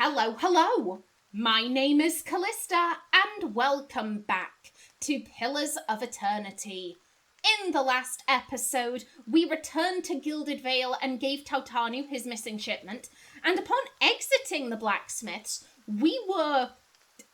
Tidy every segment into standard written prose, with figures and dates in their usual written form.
Hello. My name is Callista, and welcome back to Pillars of Eternity. In the last episode, we returned to Gilded Vale and gave Tautanu his missing shipment, and upon exiting the blacksmiths, we were...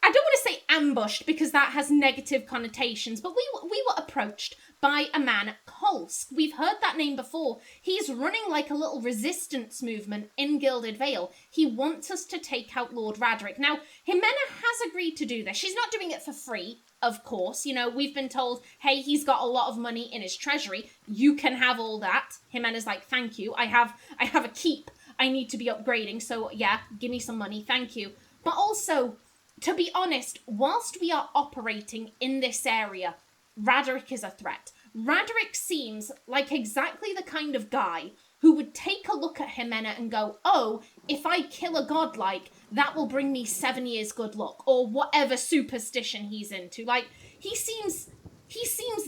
I don't want to say ambushed because that has negative connotations, but we were approached by a man, Kolsk. We've heard that name before. He's running like a little resistance movement in Gilded Vale. He wants us to take out Lord Raderick. Now, Ximena has agreed to do this. She's not doing it for free, of course. You know, we've been told, hey, he's got a lot of money in his treasury. You can have all that. Ximena's like, thank you. I have a keep I need to be upgrading, so yeah, give me some money, thank you. But also, to be honest, whilst we are operating in this area, Raderick is a threat. Raderick seems like exactly the kind of guy who would take a look at Ximena and go, oh, if I kill a godlike, that will bring me 7 years good luck, or whatever superstition he's into. Like, he seems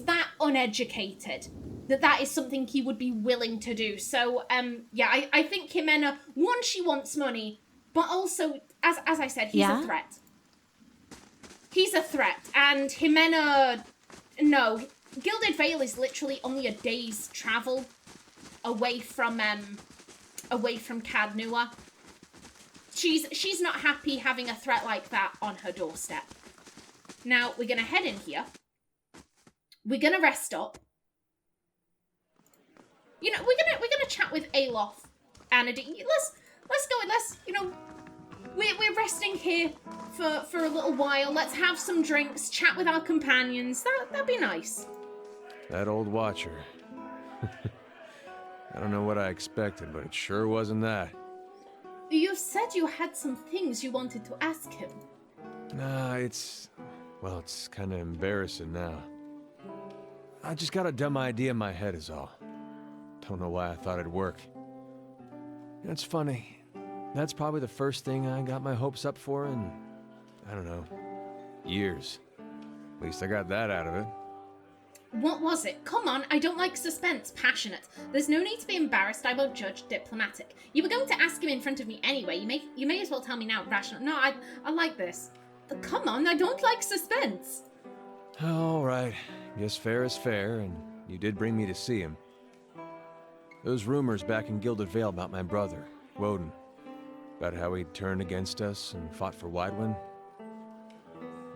that uneducated that is something he would be willing to do. So, yeah, I think Ximena, one, she wants money, but also, as I said, he's a threat. He's a threat, and Ximena, no, Gilded Vale is literally only a day's travel away from Cadnua. She's not happy having a threat like that on her doorstep. Now, we're gonna head in here. We're gonna rest up. You know, we're gonna chat with Aloth and Adi. Let's go. You know, we're resting here for a little while. Let's have some drinks, chat with our companions. That'd be nice. That old watcher. I don't know what I expected, but it sure wasn't that. You said you had some things you wanted to ask him. Nah, it's kind of embarrassing now. I just got a dumb idea in my head is all. Don't know why I thought it'd work. It's funny. That's probably the first thing I got my hopes up for in, I don't know, years. At least I got that out of it. What was it? Come on, I don't like suspense. Passionate. There's no need to be embarrassed. I won't judge. Diplomatic. You were going to ask him in front of me anyway. You may as well tell me now. Rational. No, I like this. But come on, I don't like suspense. All right. Guess fair is fair, and you did bring me to see him. Those rumors back in Gilded Vale about my brother, Woden, about how he turned against us and fought for Widewind,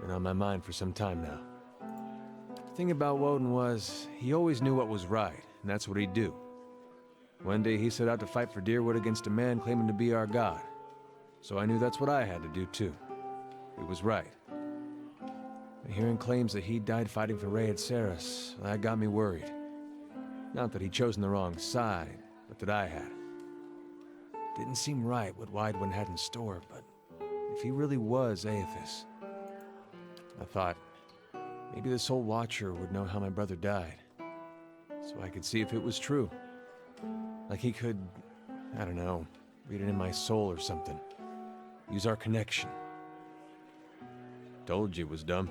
been on my mind for some time now. The thing about Woden was, he always knew what was right, and that's what he'd do. One day he set out to fight for Deerwood against a man claiming to be our god. So I knew that's what I had to do too. He was right. And hearing claims that he died fighting for Rey at Ceres, that got me worried. Not that he'd chosen the wrong side, but that I had. Didn't seem right what Widewind had in store, but if he really was Aethys, I thought, maybe this whole Watcher would know how my brother died, so I could see if it was true. Like he could, I don't know, read it in my soul or something. Use our connection. Told you it was dumb.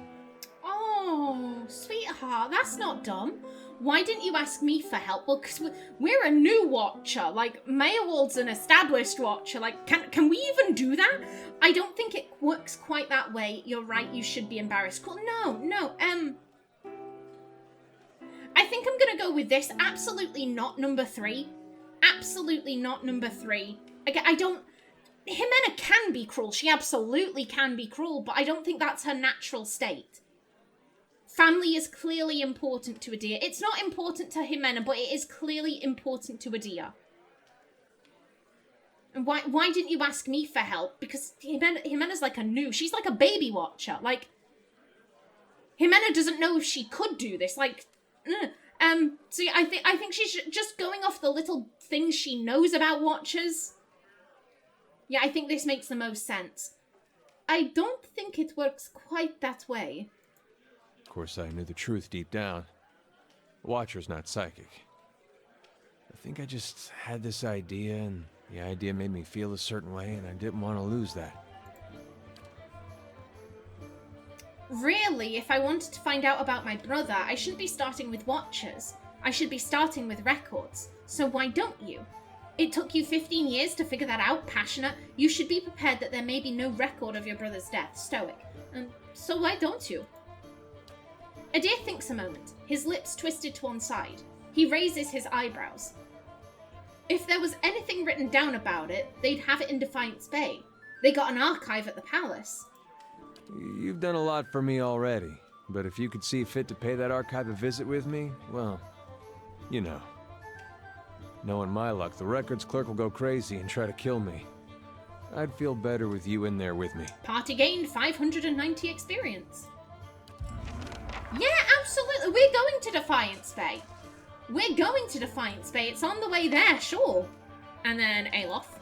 Oh, sweetheart, that's not dumb. Why didn't you ask me for help? Well, because we're a new Watcher. Like, Mayerwald's an established Watcher. Like, can we even do that? I don't think it works quite that way. You're right, you should be embarrassed. Cool. No, I think I'm gonna go with this. Absolutely not number 3. Absolutely not number 3. I don't... Ximena can be cruel. She absolutely can be cruel, but I don't think that's her natural state. Family is clearly important to Adir. It's not important to Ximena, but it is clearly important to Adir. And why didn't you ask me for help? Because Ximena's like a new... She's like a baby Watcher. Like, Ximena doesn't know if she could do this. Like, so yeah, I think she's just going off the little things she knows about Watchers. Yeah, I think this makes the most sense. I don't think it works quite that way. Of course, I knew the truth deep down. The Watcher's not psychic. I think I just had this idea, and the idea made me feel a certain way, and I didn't want to lose that. Really, if I wanted to find out about my brother, I shouldn't be starting with Watchers. I should be starting with records. So why don't you? It took you 15 years to figure that out, passionate. You should be prepared that there may be no record of your brother's death, stoic. So why don't you? Eder thinks a moment, his lips twisted to one side. He raises his eyebrows. If there was anything written down about it, they'd have it in Defiance Bay. They got an archive at the palace. You've done a lot for me already, but if you could see fit to pay that archive a visit with me, well, you know. Knowing my luck, the records clerk will go crazy and try to kill me. I'd feel better with you in there with me. Party gained 590 experience. Yeah, absolutely. We're going to Defiance Bay. We're going to Defiance Bay. It's on the way there, sure. And then Aloth.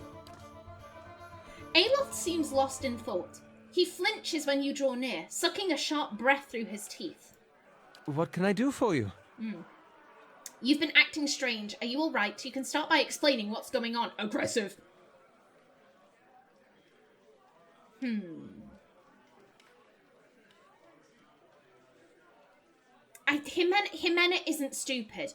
Aloth seems lost in thought. He flinches when you draw near, sucking a sharp breath through his teeth. What can I do for you? You've been acting strange. Are you all right? You can start by explaining what's going on. Aggressive. Ximena isn't stupid.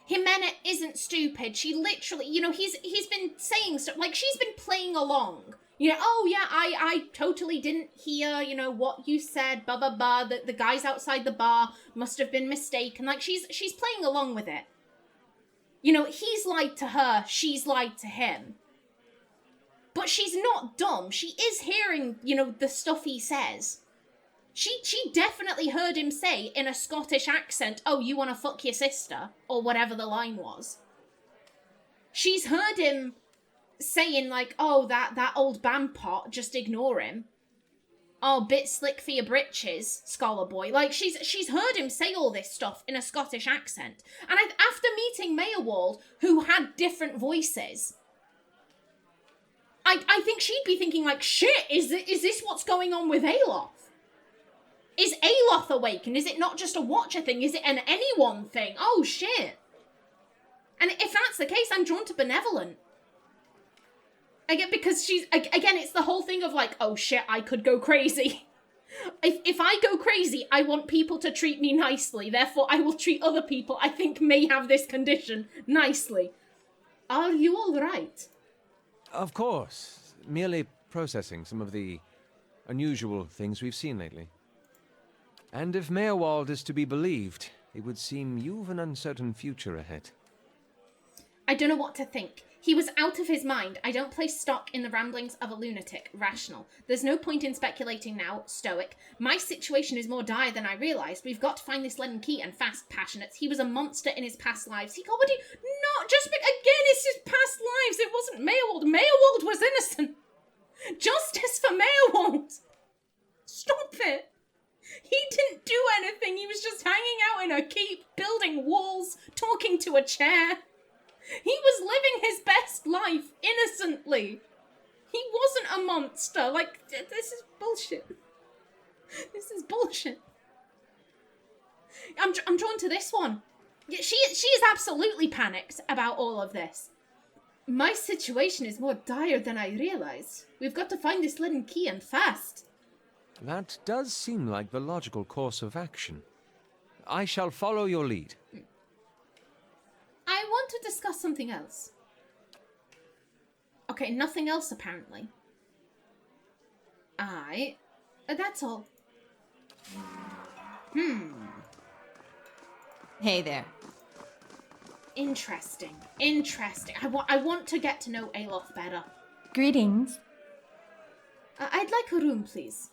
Ximena isn't stupid. She literally, he's been saying stuff, like, she's been playing along. Oh yeah, I totally didn't hear, what you said, blah, blah, blah, the guys outside the bar must have been mistaken. Like, she's playing along with it. He's lied to her, she's lied to him. But she's not dumb. She is hearing, the stuff he says. She definitely heard him say in a Scottish accent, oh, you want to fuck your sister? Or whatever the line was. She's heard him saying, like, oh, that old bandpot, just ignore him. Oh, bit slick for your britches, scholar boy. Like, she's heard him say all this stuff in a Scottish accent. And after meeting Mayerwald, who had different voices, I think she'd be thinking, like, shit, is this what's going on with Aloth? Is Aloth awake? And is it not just a Watcher thing? Is it an anyone thing? Oh, shit. And if that's the case, I'm drawn to Benevolent. Again, because again, it's the whole thing of like, oh shit, I could go crazy. If I go crazy, I want people to treat me nicely. Therefore, I will treat other people I think may have this condition nicely. Are you all right? Of course. Merely processing some of the unusual things we've seen lately. And if Mayerwald is to be believed, it would seem you've an uncertain future ahead. I don't know what to think. He was out of his mind. I don't place stock in the ramblings of a lunatic. Rational. There's no point in speculating now. Stoic. My situation is more dire than I realised. We've got to find this leaden key and fast. Passionates. He was a monster in his past lives. He already... Not just... Again, it's his past lives. It wasn't Mayerwald. Mayerwald was innocent. Justice for Mayerwald. Stop it. He didn't do anything. He was just hanging out in a keep, building walls, talking to a chair. He was living his best life innocently. He wasn't a monster. Like, this is bullshit. This is bullshit. I'm drawn to this one. She is absolutely panicked about all of this. My situation is more dire than I realized. We've got to find this leaden key and fast. That does seem like the logical course of action. I shall follow your lead. I want to discuss something else. Okay, nothing else apparently. That's all. Hey there. Interesting. I want to get to know Aloth better. Greetings. I'd like a room, please.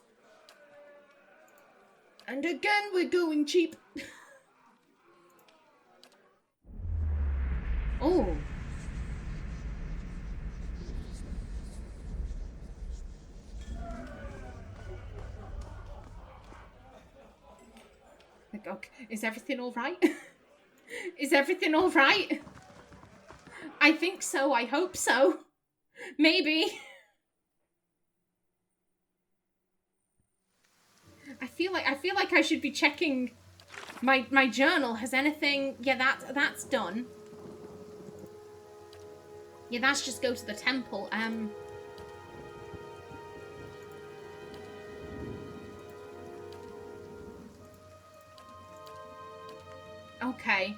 And again, we're going cheap. Oh. Like, okay, is everything all right? Is everything all right? I think so. I hope so. Maybe. I feel like I should be checking my journal. Has anything? Yeah, that's done. Yeah, that's just go to the temple. Okay.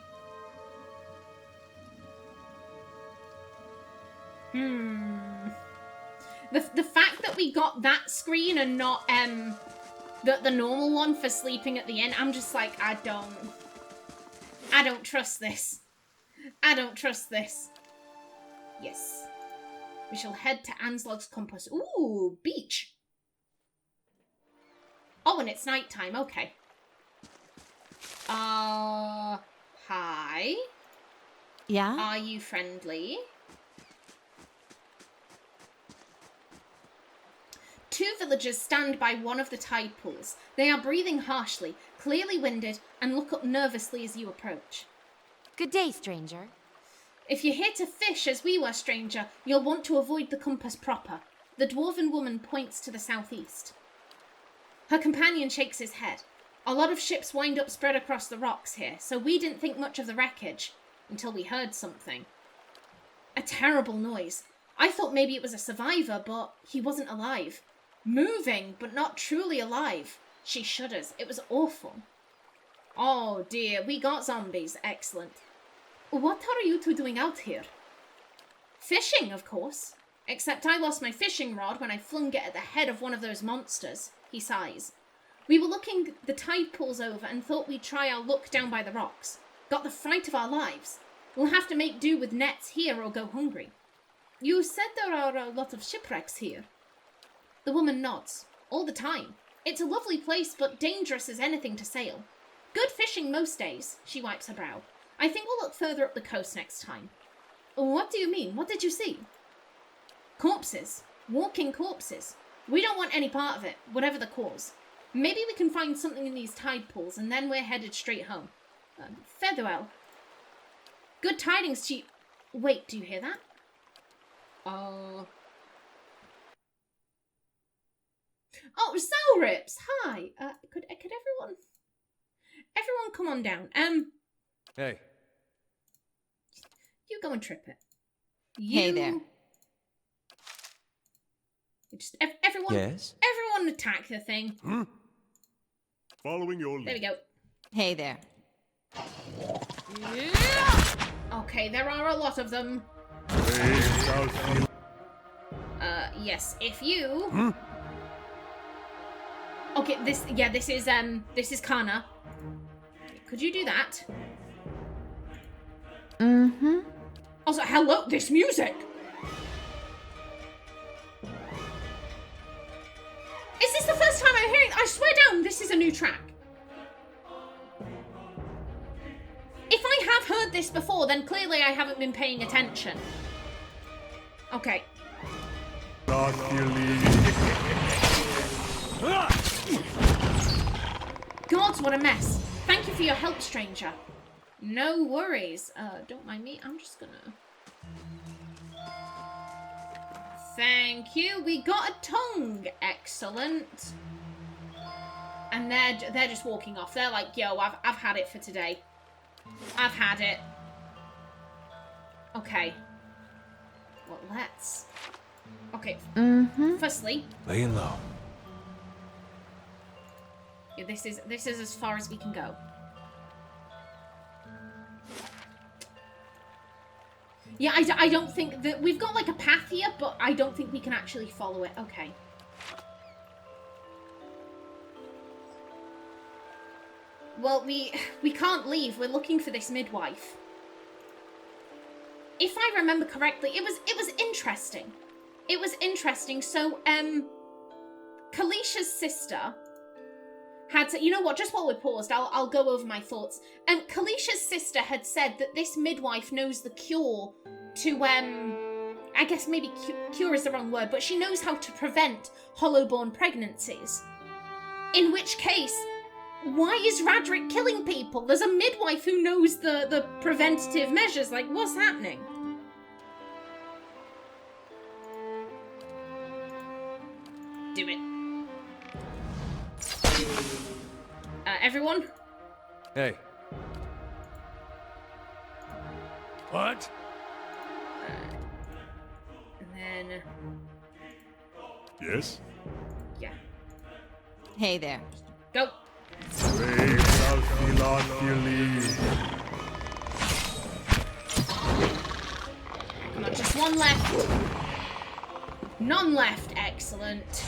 The fact that we got that screen and not the normal one for sleeping at the inn, I'm just like, I don't trust this. I don't trust this. Yes. We shall head to Anslog's compass. Ooh, beach. Oh, and it's nighttime. Okay. Hi. Yeah? Are you friendly? Two villagers stand by one of the tide pools. They are breathing harshly, clearly winded, and look up nervously as you approach. Good day, stranger. If you're here to fish as we were, stranger, you'll want to avoid the compass proper. The dwarven woman points to the southeast. Her companion shakes his head. A lot of ships wind up spread across the rocks here, so we didn't think much of the wreckage until we heard something. A terrible noise. I thought maybe it was a survivor, but he wasn't alive. Moving, but not truly alive. She shudders. It was awful. Oh dear, we got zombies. Excellent. What are you two doing out here? Fishing, of course. Except I lost my fishing rod when I flung it at the head of one of those monsters. He sighs. We were looking the tide pools over and thought we'd try our luck down by the rocks. Got the fright of our lives. We'll have to make do with nets here or go hungry. You said there are a lot of shipwrecks here. The woman nods. All the time. It's a lovely place, but dangerous as anything to sail. Good fishing most days. She wipes her brow. I think we'll look further up the coast next time. What do you mean? What did you see? Corpses. Walking corpses. We don't want any part of it, whatever the cause. Maybe we can find something in these tide pools, and then we're headed straight home. Farewell. Good tidings to you. Wait, do you hear that? Oh, Sourips! Hi! Could everyone come on down? Hey. You go and trip it. Hey there. Just everyone. Yes? Everyone attack the thing. Following your lead. There we go. Hey there. Okay, there are a lot of them. Yes, if you... Okay, this is Kana. Could you do that? Mm-hmm. Also, hello, this music! Is this the first time I'm hearing... I swear down, this is a new track. If I have heard this before, then clearly I haven't been paying attention. Okay. Gods, what a mess. Thank you for your help, stranger. No worries. Don't mind me. I'm just gonna... Thank you. We got a tongue. Excellent. And they're just walking off. They're like, yo, I've had it for today. I've had it. Okay. Well, let's... Okay. Firstly... Laying low. Yeah, this is as far as we can go. Yeah, I don't think that... We've got, like, a path here, but I don't think we can actually follow it. Okay. Well, we can't leave. We're looking for this midwife. If I remember correctly, it was interesting. It was interesting. So, Kallisha's sister had to... You know what? Just while we're paused, I'll go over my thoughts. Kallisha's sister had said that this midwife knows the cure to, I guess maybe cure is the wrong word, but she knows how to prevent hollow-born pregnancies. In which case... Why is Radric killing people? There's a midwife who knows the preventative measures. Like, what's happening? Do it. Everyone? Hey. What? And then... Yes? Yeah. Hey there. Go. Come on, just One left. None left. Excellent.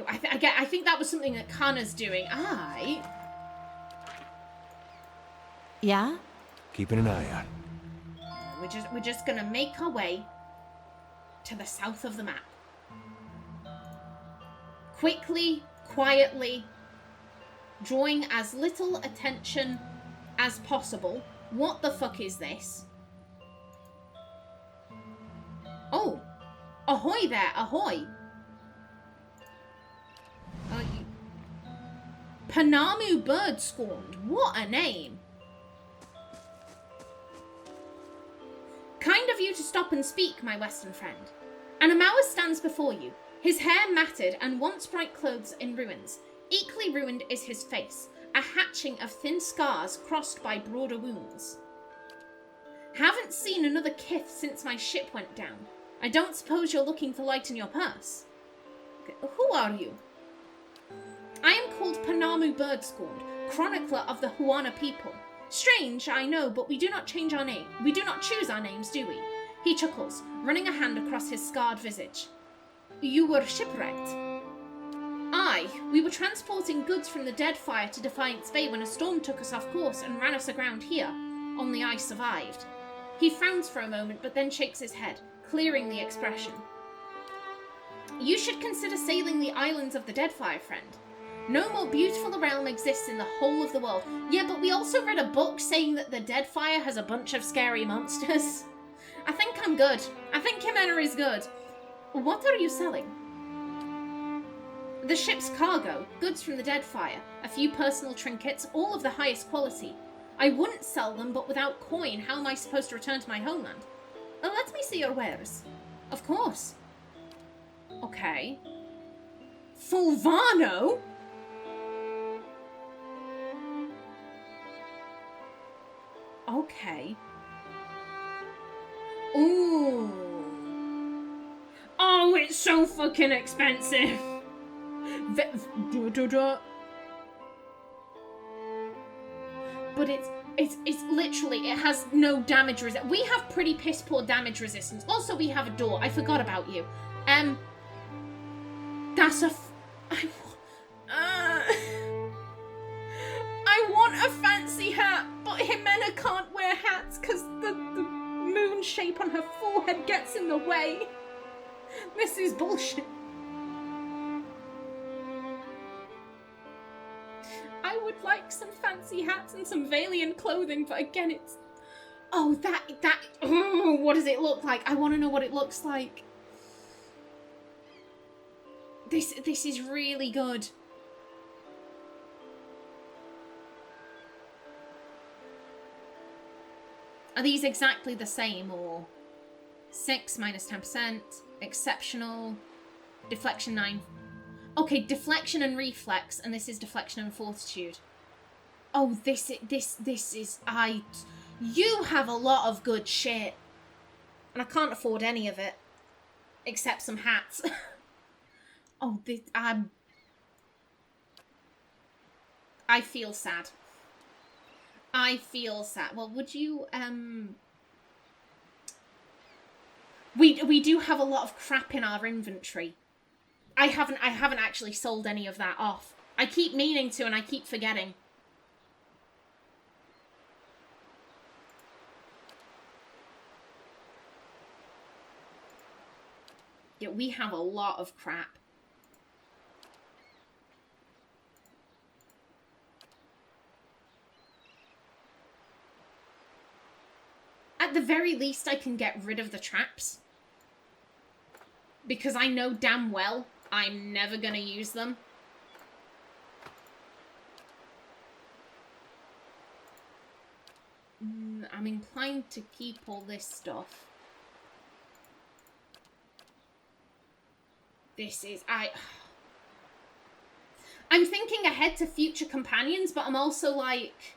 I think that was something that Kana's doing. Yeah? Keeping an eye out. We're just gonna make our way to the south of the map. Quickly, quietly, drawing as little attention as possible. What the fuck is this? Oh! Ahoy there, ahoy! Panamu Bird Scorned. What a name! Kind of you to stop and speak, my western friend. Anamawa stands before you, his hair matted and once bright clothes in ruins. Equally ruined is his face, a hatching of thin scars crossed by broader wounds. Haven't seen another kith since my ship went down. I don't suppose you're looking for light in your purse. Who are you? I am called Panamu Birdscorned, chronicler of the Huana people. Strange, I know, but we do not change our name. We do not choose our names, do we? He chuckles, running a hand across his scarred visage. You were shipwrecked. Aye, we were transporting goods from the Deadfire to Defiance Bay when a storm took us off course and ran us aground here. Only I survived. He frowns for a moment, but then shakes his head, clearing the expression. You should consider sailing the islands of the Deadfire, friend. No more beautiful a realm exists in the whole of the world. Yeah, but we also read a book saying that the Deadfire has a bunch of scary monsters. I think I'm good. I think Ximena is good. What are you selling? The ship's cargo, goods from the Deadfire, a few personal trinkets, all of the highest quality. I wouldn't sell them, but without coin, how am I supposed to return to my homeland? Let me see your wares. Of course. Okay. Fulvano? Okay. Ooh. Oh, it's so fucking expensive. But it's literally, it has no damage resistance. We have pretty piss poor damage resistance. Also, we have a door. I forgot about you. That's a... I want a fancy hat, but Ximena can't wear hats because the moon shape on her forehead gets in the way. This is bullshit. I would like some fancy hats and some Valiant clothing, but again, it's... Oh, oh, what does it look like? I want to know what it looks like. This is really good. Are these exactly the same, or 6 minus 10%, exceptional, deflection 9? Okay, deflection and reflex, and this is deflection and fortitude. Oh, this is you have a lot of good shit, and I can't afford any of it, except some hats. Oh, I feel sad. I feel sad. Well, would you, We do have a lot of crap in our inventory. I haven't actually sold any of that off. I keep meaning to, and I keep forgetting. Yeah, we have a lot of crap. At the very least, I can get rid of the traps. Because I know damn well I'm never going to use them. I'm inclined to keep all this stuff. I'm thinking ahead to future companions, but I'm also like...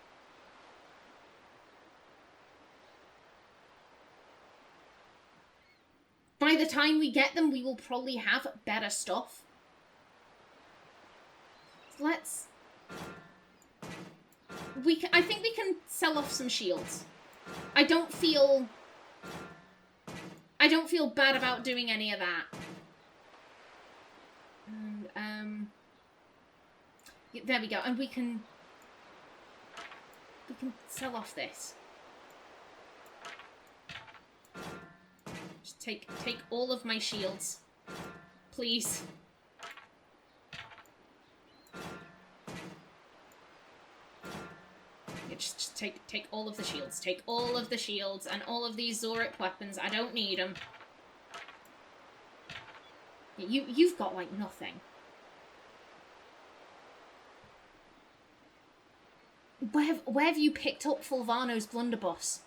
By the time we get them, we will probably have better stuff. Let's... I think we can sell off some shields. I don't feel bad about doing any of that. And, there we go. And we can sell off this. Just take all of my shields. Please. Yeah, just take all of the shields. Take all of the shields and all of these Zoric weapons. I don't need them. You've got, like, nothing. Where have you picked up Fulvano's blunderbuss?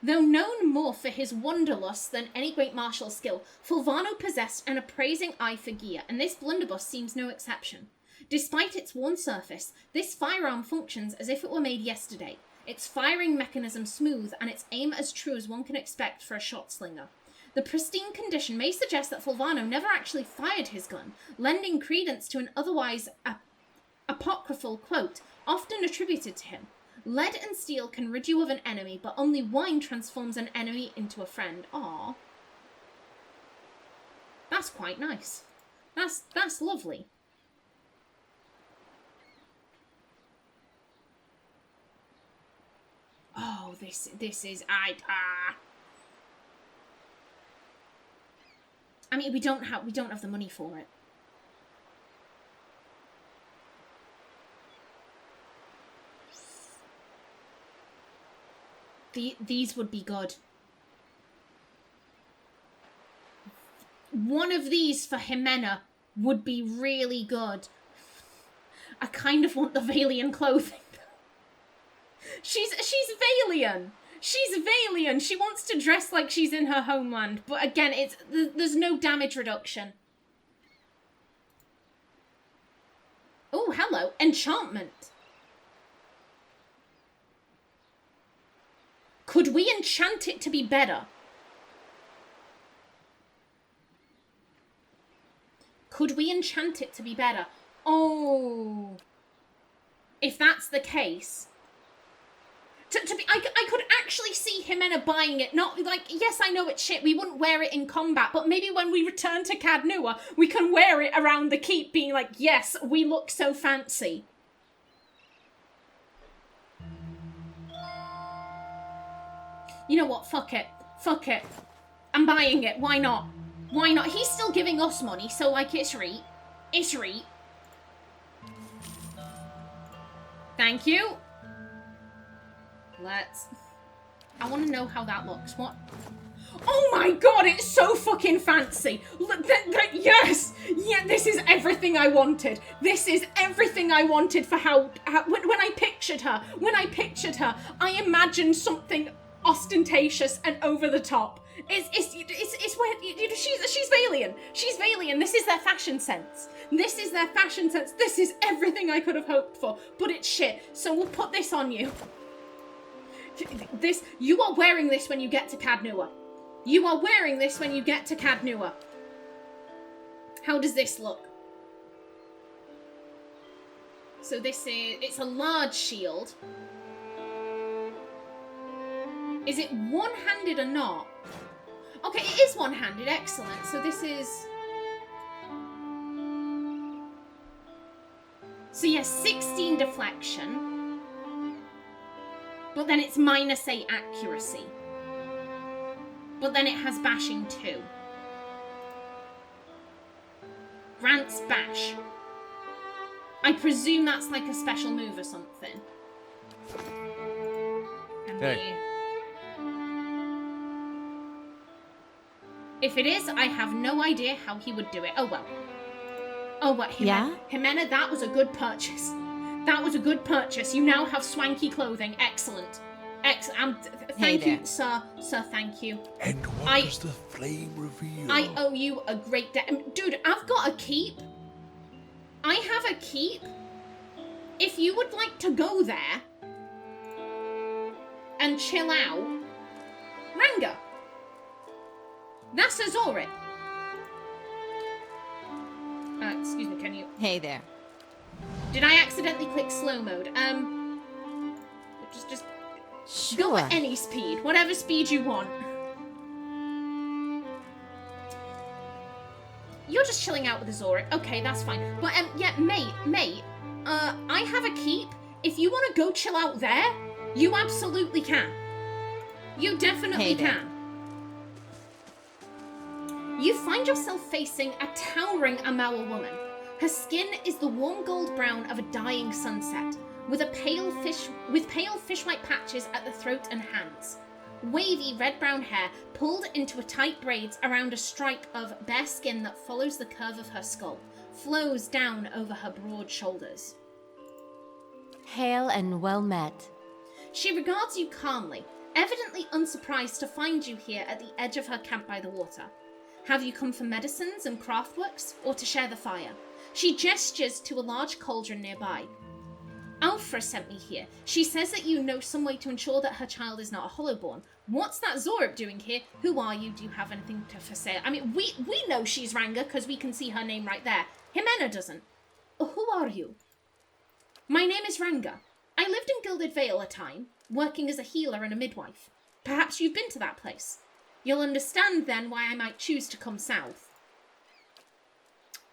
Though known more for his wanderlust than any great martial skill, Fulvano possessed an appraising eye for gear, and this blunderbuss seems no exception. Despite its worn surface, this firearm functions as if it were made yesterday, its firing mechanism smooth and its aim as true as one can expect for a shot slinger. The pristine condition may suggest that Fulvano never actually fired his gun, lending credence to an otherwise apocryphal quote often attributed to him. Lead and steel can rid you of an enemy, but only wine transforms an enemy into a friend. Aww. That's quite nice. That's lovely. Oh, this is I mean, we don't have the money for it. These would be good. One of these for Ximena would be really good. I kind of want the Valian clothing. She's Valian. She's Valian. She wants to dress like she's in her homeland, but again, there's no damage reduction. Oh, hello. Enchantment. Could we enchant it to be better? Could we enchant it to be better? Oh. If that's the case... I could actually see Ximena buying it. Not like, yes, I know it's shit, we wouldn't wear it in combat, but maybe when we return to Cadnua, we can wear it around the keep, being like, yes, we look so fancy. You know what? Fuck it. Fuck it. I'm buying it. Why not? Why not? He's still giving us money, so, like, it's right. It's right. Thank you. I want to know how that looks. What? Oh my god, it's so fucking fancy. Yes! Yeah, this is everything I wanted. This is everything I wanted for how when I pictured her, I imagined something ostentatious and over the top. It's where she's Valian. She's Valian. This is their fashion sense. This is their fashion sense. This is everything I could have hoped for, but it's shit. So we'll put this on you. You are wearing this when you get to Cadnua. You are wearing this when you get to Cadnua. How does this look? So it's a large shield. Is it one-handed or not? Okay, it is one-handed, excellent. So this is... So yes, 16 deflection. But then it's -8 accuracy. But then it has bashing 2. Grants bash. I presume that's like a special move or something. Hey. If it is, I have no idea how he would do it. Oh well. Oh what? Yeah? Ximena, that was a good purchase. That was a good purchase. You now have swanky clothing. Excellent. Thank you, sir. Sir, thank you. And what does the flame reveal? I owe you a great debt. Dude, I've got a keep. I have a keep. If you would like to go there and chill out, Ranga. That's Azoric. Excuse me, can you... Hey there. Did I accidentally click slow mode? Just go Sure. at any speed. Whatever speed you want. You're just chilling out with the Zora. Okay, that's fine. But, yeah, mate, I have a keep. If you want to go chill out there, you absolutely can. You definitely can. You find yourself facing a towering Amawa woman. Her skin is the warm gold brown of a dying sunset, with pale fish-white patches at the throat and hands. Wavy red-brown hair pulled into a tight braids around a stripe of bare skin that follows the curve of her skull, flows down over her broad shoulders. Hail and well met. She regards you calmly, evidently unsurprised to find you here at the edge of her camp by the water. Have you come for medicines and craftworks, or to share the fire? She gestures to a large cauldron nearby. Alfra sent me here. She says that you know some way to ensure that her child is not a hollowborn. What's that Zorib doing here? Who are you? Do you have anything for sale? I mean, we know she's Ranga because we can see her name right there. Ximena doesn't. Who are you? My name is Ranga. I lived in Gilded Vale a time, working as a healer and a midwife. Perhaps you've been to that place. You'll understand then why I might choose to come south.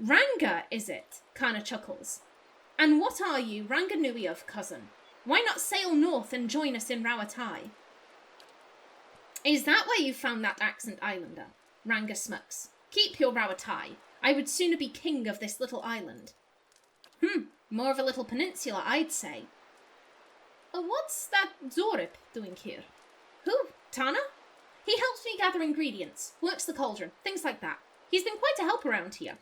Ranga, is it? Kana chuckles. And what are you, Ranganui of, cousin? Why not sail north and join us in Rawatai? Is that where you found that accent islander? Ranga smirks. Keep your Rawatai. I would sooner be king of this little island. More of a little peninsula, I'd say. What's that Zorib doing here? Who? Tana? He helps me gather ingredients, works the cauldron, things like that. He's been quite a help around here.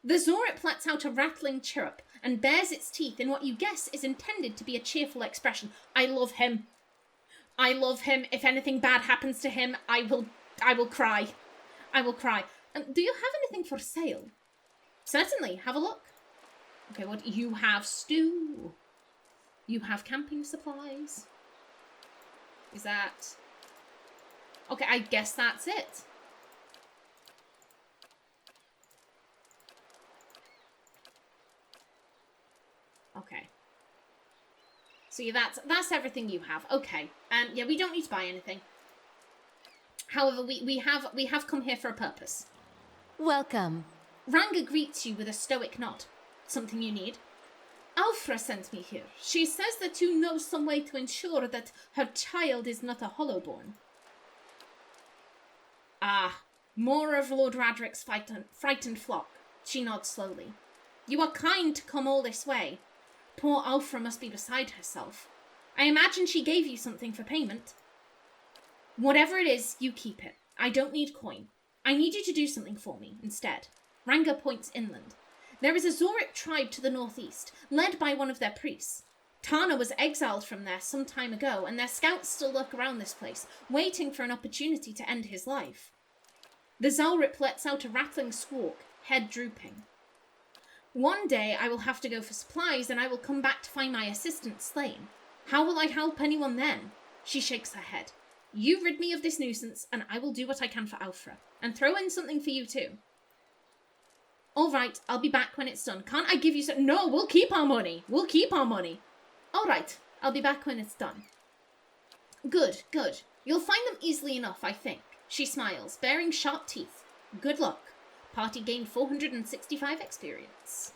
The Zorip lets out a rattling chirrup and bares its teeth in what you guess is intended to be a cheerful expression. I love him. I love him. If anything bad happens to him, I will cry. I will cry. Do you have anything for sale? Certainly. Have a look. Okay, what you have? Stew. You have camping supplies. Is that... Okay, I guess that's it. Okay. So yeah, that's everything you have. Okay. Yeah, we don't need to buy anything. However, we have come here for a purpose. Welcome. Ranga greets you with a stoic nod. Something you need? Alfra sent me here. She says that you know some way to ensure that her child is not a hollowborn. Ah, more of Lord Radric's frightened flock. She nods slowly. You are kind to come all this way. Poor Alfra must be beside herself. I imagine she gave you something for payment. Whatever it is, you keep it. I don't need coin. I need you to do something for me, instead. Ranga points inland. There is a Zoric tribe to the northeast, led by one of their priests. Tana was exiled from there some time ago, and their scouts still lurk around this place, waiting for an opportunity to end his life. The Zalrip lets out a rattling squawk, head drooping. One day I will have to go for supplies, and I will come back to find my assistant slain. How will I help anyone then? She shakes her head. You rid me of this nuisance, and I will do what I can for Alfra. And throw in something for you too. All right, I'll be back when it's done. Can't I give you some... No, we'll keep our money. We'll keep our money. All right, I'll be back when it's done. Good, good. You'll find them easily enough, I think. She smiles, baring sharp teeth. Good luck. Party gained 465 experience.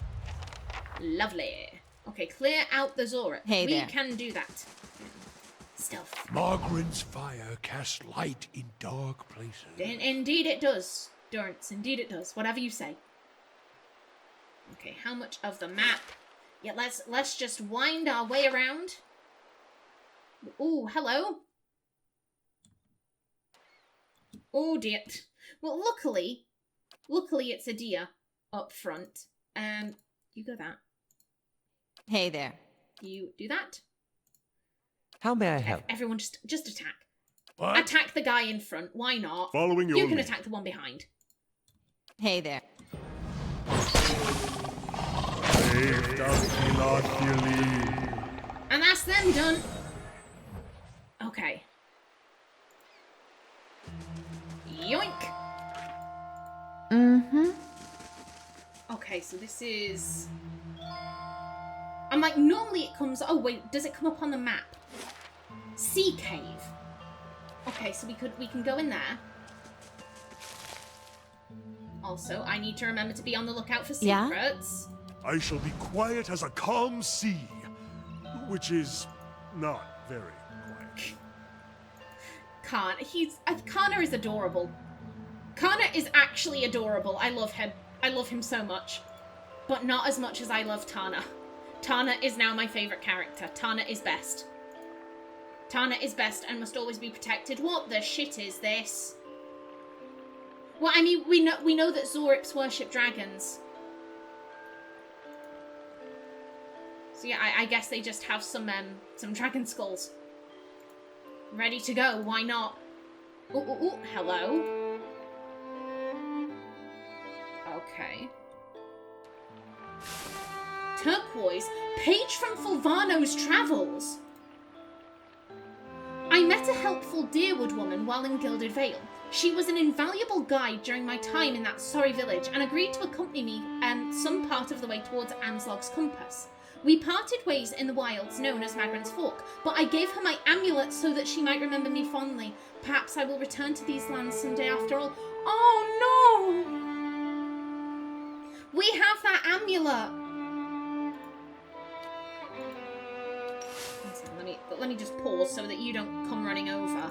Lovely. Okay, clear out the Zora. Hey there. We can do that. Stealth. Margaret's fire casts light in dark places. Indeed it does. Durance, indeed it does. Whatever you say. Okay, how much of the map? Yeah, let's just wind our way around. Ooh, hello. Oh dear. Well, luckily it's a deer up front. You go that. Hey there. You do that. How may I help? Everyone just attack. What? Attack the guy in front. Why not? Following your You can lead. attack the one behind. Hey there. And that's them done. Okay. Yoink. Mm-hmm. Okay. Okay, so this is... I'm like, normally it comes... Oh, wait, does it come up on the map? Sea cave. Okay, so we can go in there. Also, I need to remember to be on the lookout for secrets. Yeah? I shall be quiet as a calm sea, which is not very quiet. Kana is adorable. Kana is actually adorable. I love him. I love him so much. But not as much as I love Tana. Tana is now my favourite character. Tana is best. Tana is best and must always be protected. What the shit is this? Well, I mean, we know that Zorips worship dragons. So yeah, I guess they just have some dragon skulls. Ready to go, why not? Ooh, ooh, ooh, hello. Okay. Turquoise, page from Fulvano's travels. I met a helpful Deerwood woman while in Gilded Vale. She was an invaluable guide during my time in that sorry village and agreed to accompany me some part of the way towards Anslog's compass. We parted ways in the wilds known as Magran's Fork, but I gave her my amulet so that she might remember me fondly. Perhaps I will return to these lands someday after all. Oh no! We have that amulet! Let me just pause so that you don't come running over.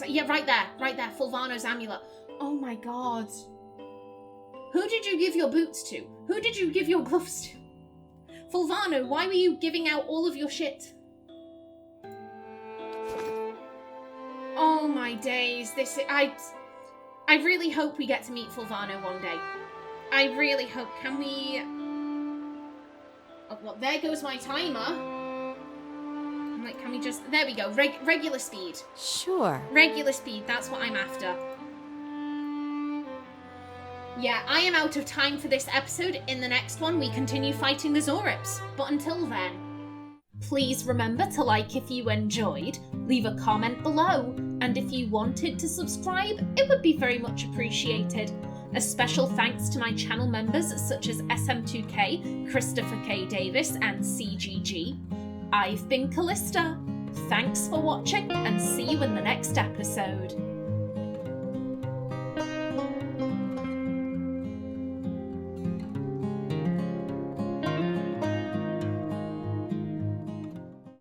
Yeah, right there, Fulvano's amulet. Oh my god. Who did you give your boots to? Who did you give your gloves to? Fulvano, why were you giving out all of your shit? Oh my days, I really hope we get to meet Fulvano one day. I really hope. Can we... Oh, well, there goes my timer. I'm like, can we just... There we go. Regular speed. Sure. Regular speed. That's what I'm after. Yeah, I am out of time for this episode. In the next one, we continue fighting the Zorips. But until then, please remember to like if you enjoyed, leave a comment below, and if you wanted to subscribe, it would be very much appreciated. A special thanks to my channel members such as SM2K, Christopher K. Davis, and CGG. I've been Callista. Thanks for watching, and see you in the next episode.